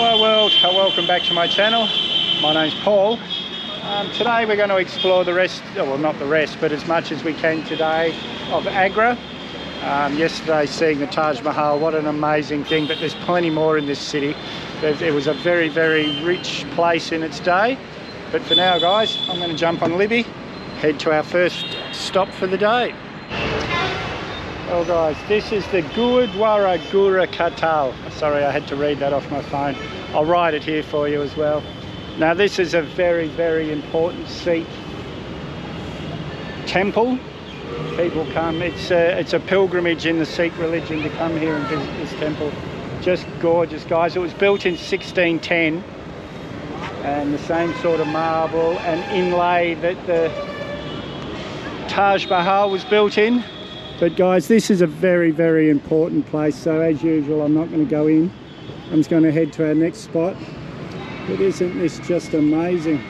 Hello world, welcome back to my channel. My name's Paul. Today we're going to explore the rest, well not the rest, but as much as we can today of Agra. Yesterday seeing the Taj Mahal, what an amazing thing, but there's plenty more in this city. It was a very, very rich place in its day. But for now guys, I'm going to jump on Libby, head to our first stop for the day. Well guys, this is the Gurudwara Gura Katal. Sorry, I had to read that off my phone. I'll write it here for you as well. Now this is a very, very important Sikh temple. People come, it's a pilgrimage in the Sikh religion to come here and visit this temple. Just gorgeous guys. It was built in 1610 and the same sort of marble and inlay that the Taj Mahal was built in. But guys, this is a very, very important place, so as usual I'm not going to go in. I'm just going to head to our next spot. But isn't this just amazing?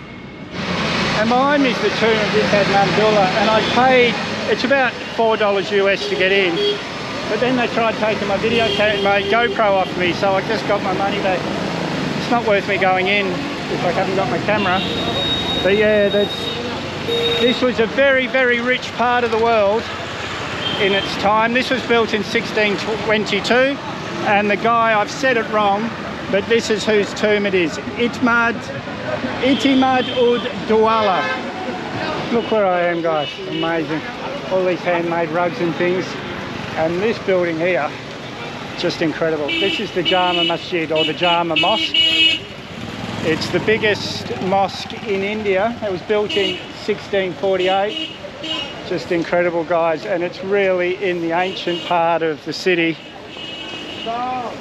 And behind me is the tomb of Rickshaw Abdullah, and I paid, it's about $4 US to get in. But then they tried taking my my GoPro off me, so I just got my money back. It's not worth me going in if I haven't got my camera. But yeah, this was a very, very rich part of the world in its time. This was built in 1622, and the guy, I've said it wrong, but this is whose tomb it is. Itimad ud Douala. Look where I am guys, amazing. All these handmade rugs and things. And this building here, just incredible. This is the Jama Masjid, or the Jama Mosque. It's the biggest mosque in India. It was built in 1648. Just incredible guys, and it's really in the ancient part of the city.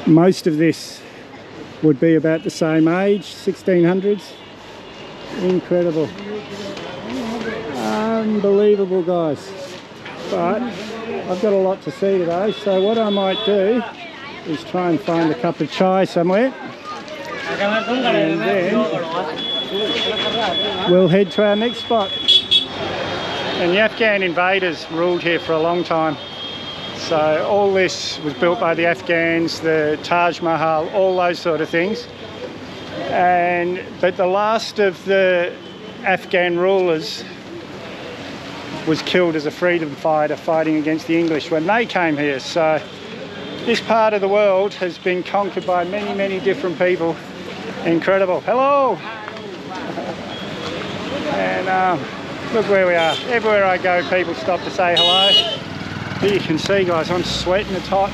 Most of this would be about the same age, 1600s. Incredible. Unbelievable guys. But I've got a lot to see today, so what I might do is try and find a cup of chai somewhere. And then we'll head to our next spot. And the Afghan invaders ruled here for a long time. So all this was built by the Afghans, the Taj Mahal, all those sort of things. But the last of the Afghan rulers was killed as a freedom fighter fighting against the English when they came here. So this part of the world has been conquered by many, many different people. Incredible. Hello! And look where we are. Everywhere I go, people stop to say hello. Here you can see, guys, I'm sweating, it's hot.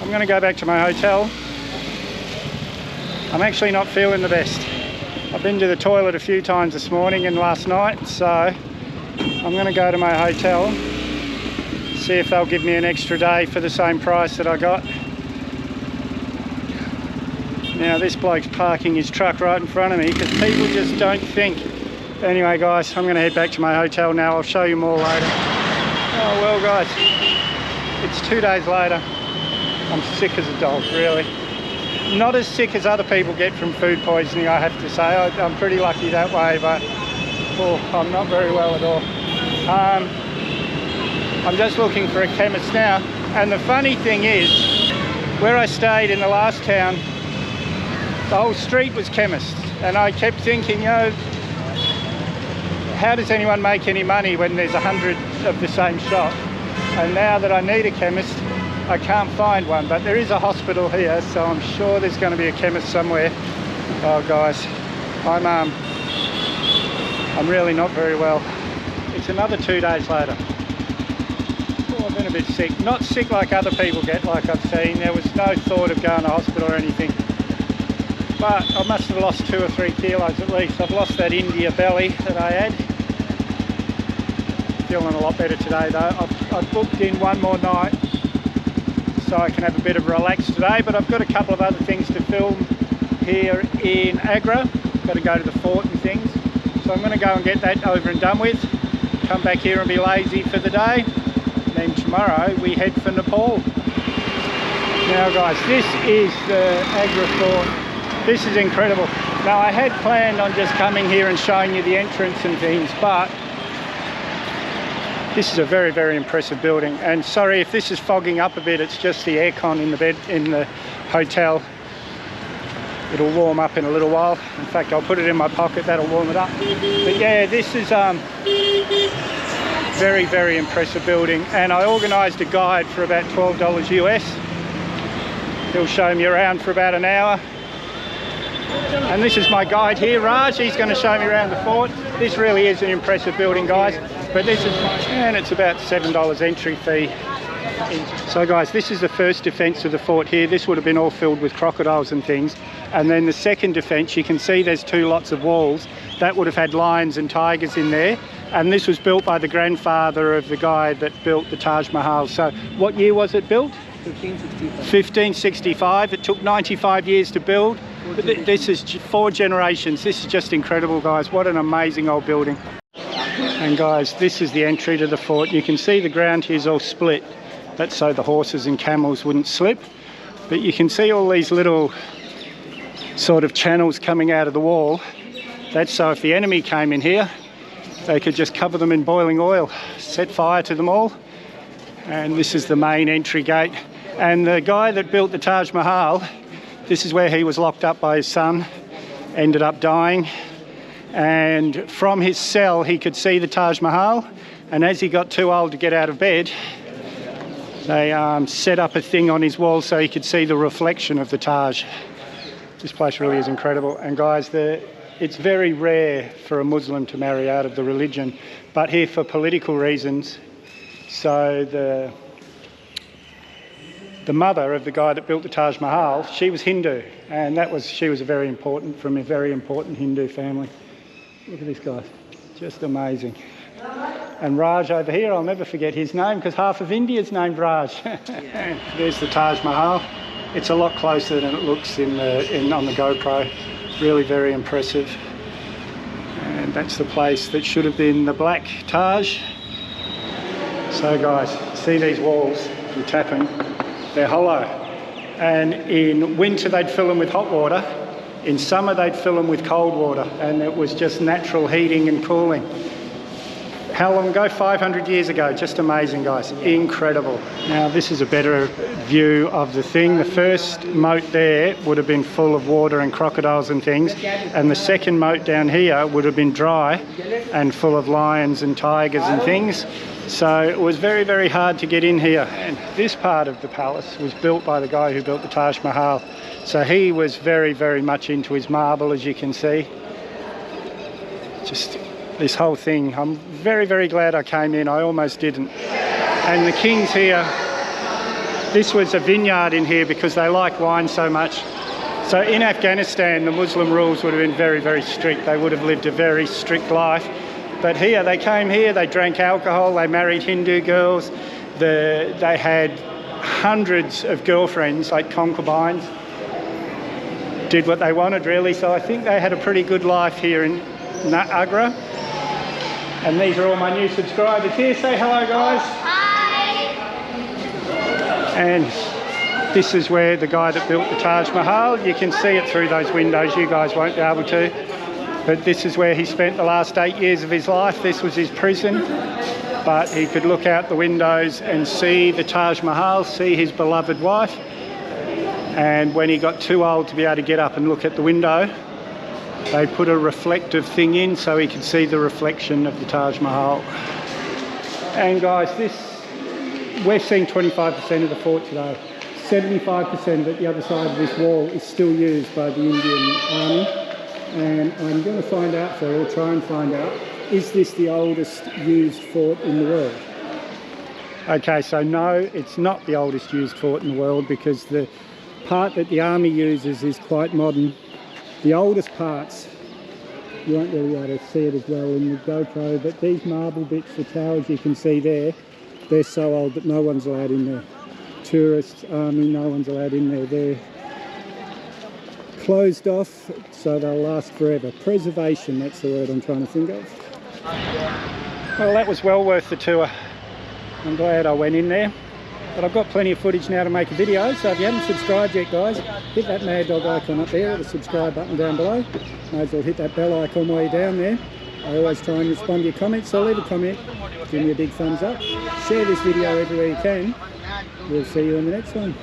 I'm going to go back to my hotel. I'm actually not feeling the best. I've been to the toilet a few times this morning and last night, so I'm going to go to my hotel, see if they'll give me an extra day for the same price that I got. Now, this bloke's parking his truck right in front of me because people just don't think. Anyway guys, I'm going to head back to my hotel now. I'll show you more later. Oh well guys, it's 2 days later. I'm sick as a dog, really. Not as sick as other people get from food poisoning, I have to say. I'm pretty lucky that way, but I'm not very well at all. I'm just looking for a chemist now. And the funny thing is, where I stayed in the last town, the whole street was chemists. And I kept thinking, you know, how does anyone make any money when there's 100 of the same shop? And now that I need a chemist, I can't find one, but there is a hospital here, so I'm sure there's going to be a chemist somewhere. Oh guys, I'm really not very well. It's another 2 days later. Oh, I've been a bit sick. Not sick like other people get, like I've seen. There was no thought of going to hospital or anything. But I must have lost 2 or 3 kilos at least. I've lost that India belly that I had. Feeling a lot better today though. I've booked in one more night so I can have a bit of a relax today, but I've got a couple of other things to film here in Agra. Got to go to the fort and things. So I'm going to go and get that over and done with. Come back here and be lazy for the day. Then tomorrow we head for Nepal. Now guys, this is the Agra Fort. This is incredible. Now I had planned on just coming here and showing you the entrance and things, but this is a very, very impressive building. And sorry if this is fogging up a bit, it's just the aircon in the hotel. It'll warm up in a little while. In fact, I'll put it in my pocket, that'll warm it up. But yeah, this is very, very impressive building. And I organised a guide for about $12 US. He'll show me around for about an hour. And this is my guide here, Raj. He's going to show me around the fort. This really is an impressive building, guys. But this is, and it's about $7 entry fee. So guys, this is the first defence of the fort here. This would have been all filled with crocodiles and things. And then the second defence, you can see there's two lots of walls. That would have had lions and tigers in there. And this was built by the grandfather of the guy that built the Taj Mahal. So what year was it built? 1565. 1565. It took 95 years to build. This is 4 generations. This is just incredible, guys. What an amazing old building. And guys, this is the entry to the fort. You can see the ground here is all split. That's so the horses and camels wouldn't slip. But you can see all these little sort of channels coming out of the wall. That's so if the enemy came in here, they could just cover them in boiling oil, set fire to them all. And this is the main entry gate. And the guy that built the Taj Mahal, this is where he was locked up by his son, ended up dying. And from his cell, he could see the Taj Mahal. And as he got too old to get out of bed, they set up a thing on his wall so he could see the reflection of the Taj. This place really is incredible. And guys, it's very rare for a Muslim to marry out of the religion, but here for political reasons. So the mother of the guy that built the Taj Mahal, she was Hindu, and she was from a very important Hindu family. Look at this guy, just amazing. And Raj over here, I'll never forget his name because half of India's named Raj. There's the Taj Mahal. It's a lot closer than it looks on the GoPro. Really very impressive. And that's the place that should have been the Black Taj. So guys, see these walls, you tap them, they're hollow. And in winter they'd fill them with hot water. In summer they'd fill them with cold water, and it was just natural heating and cooling. How long ago? 500 years ago. Just amazing, guys. Incredible. Now this is a better view of the thing. The first moat there would have been full of water and crocodiles and things, and the second moat down here would have been dry and full of lions and tigers and things. So it was very, very hard to get in here. And this part of the palace was built by the guy who built the Taj Mahal. So he was very, very much into his marble, as you can see. Just this whole thing. I'm very, very glad I came in. I almost didn't. And the king's here. This was a vineyard in here because they like wine so much. So in Afghanistan, the Muslim rules would have been very, very strict. They would have lived a very strict life. But here, they came here, they drank alcohol, they married Hindu girls. They had hundreds of girlfriends, like concubines. Did what they wanted, really. So I think they had a pretty good life here in Agra. And these are all my new subscribers here. Say hello, guys. Hi. And this is where the guy that built the Taj Mahal, you can see it through those windows. You guys won't be able to. But this is where he spent the last 8 years of his life. This was his prison. But he could look out the windows and see the Taj Mahal, see his beloved wife. And when he got too old to be able to get up and look at the window, they put a reflective thing in so he could see the reflection of the Taj Mahal. And guys, we're seeing 25% of the fort today. 75% of it, the other side of this wall, is still used by the Indian Army. And I'm going to find out or try and find out, is this the oldest used fort in the world? Okay, so no, it's not the oldest used fort in the world because the part that the army uses is quite modern. The oldest parts, you won't really be able to see it as well in the GoPro, but these marble bits, the towers you can see there, they're so old that no one's allowed in there. Tourists, army, no one's allowed in there. They're closed off, so they'll last forever. Preservation, that's the word I'm trying to think of. Well, that was well worth the tour. I'm glad I went in there. But I've got plenty of footage now to make a video, so if you haven't subscribed yet, guys, hit that Mad Dog icon up there, or the subscribe button down below. May as well hit that bell icon while you're down there. I always try and respond to your comments, so leave a comment, give me a big thumbs up, share this video everywhere you can. We'll see you in the next one.